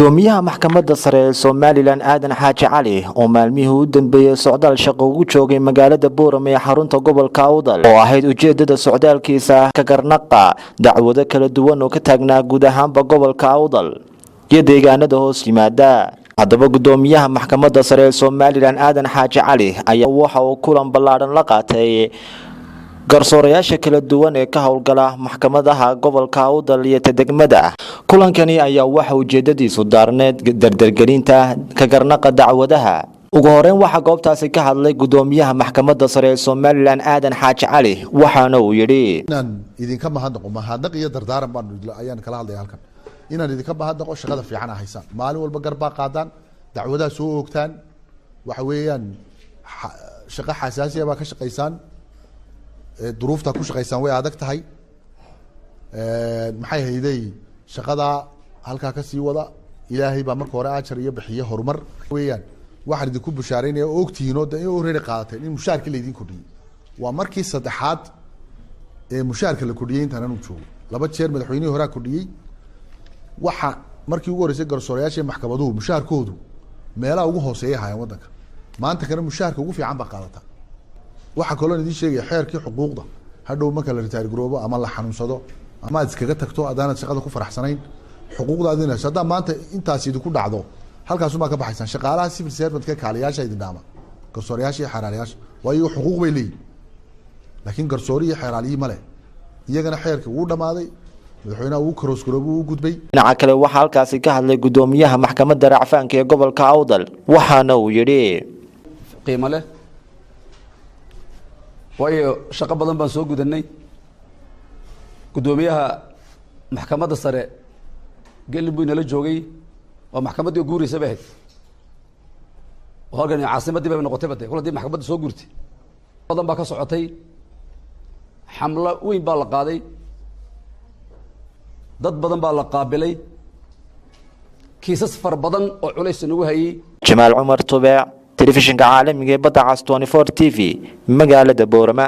Gudoomiyha maxkamadda Sare ee Somaliland Aadan Xaaji Cali oo maalmihii u dambeeyay socdaal shaqo ugu joogay magaalada Boorame ee xarunta gobolka Awdal oo ahayd ujeedada socdaalkiisa ka garnaqa dacwado kala duwan oo ka taagnaa guud ahaanba gobolka Awdal iyo deegaanada hoos yimaada. haddaba gudoomiyaha maxkamadda Sare ee Somaliland Aadan Xaaji Cali ayaa waxa uu kulan ballaaran la qaatay garsoorayaasha kala duwan ee ka howlgala maxkamadaha gobolka Awdal iyo degmada. kulankani ayaa waxa ujeedadiisu daarneed dardargelinta ka garnaqa dacwadaha. ugu horeyn waxa goobtaasi ka hadlay gudoomiyaha maxkamadda Sare ee Somaliland Aadan Xaaji Cali waxaana uu yiri inaan idinka mahadnaq iyo dardaaran baan ayaan kala hadlay halkan inaan idinka mahadnaqo shaqada fiican haysan maalin walba garba qaadaan dacwadaha soo oogtaan waxa weeyaan shaqo xasaasi ah ka shaqeysaan duruufta ku shaqeysaan way adag tahay maxay hayday shaqada halka ka sii wada ilaahay baa marka hore ajar iyo bixiye horumar weeyaan waxa idinku bushaareynaya oogtiino in uu reeri qaadatay in mushaarka leedin kordhiyay waa markii saddexaad ee mushaarka la kordhiyay intaan aanu joogo laba jeer madaxweynihii hore kordhiyay waxa markii ugu horeysay garsoorayaasha maxkamaduhu mushaarkoodu meelaha ugu hooseeya hayaan wadanka maanta kana mushaarka ugu fiican ba qaadata waxa kale oo idin sheegay xeerkii xuquuqda hadhow marka la ritaar garoobo ama la xanuunsado ama aad iskaga tagto adaanad shaqada ku faraxsanayn xuquuqdaadina hadaa maanta intaas idinku dhacdo halkaas uma ka baxaysan shaqaalaha civil servant ka kaaliyaasha idin dhaama garsoorayaasha iyo xeraalayaasha waayo xuquuq bay leeyihiin laakiin garsoori iyo xeraaliyi ma leh iyagana xeerka uu dhamaaday madaxweynaha uu karoos garoobo uu gudbay. dhinaca kale waxa halkaasi ka hadlay gudoomiyaha maxkamadda racfaanka ee gobolka Awdal waxaana uu yiri qiimo leh waayo shaqo badan baan soo gudanay gudoomiyaha maxkamadda sare galin buu inala joogay waa maxkamaddii guuraysa bahayd halkan caasimaddii bay noqotay baday kuladii maxkamadda soo guurtay badan baa ka socotay xamlo weyn baa la qaaday dad badan baa la qaabilay kiisas far badan oo culays nagu hayay. Jamaal Umar Tubeec telefishinka caalamiga ee badda cas 24 TV magaalada Boorama.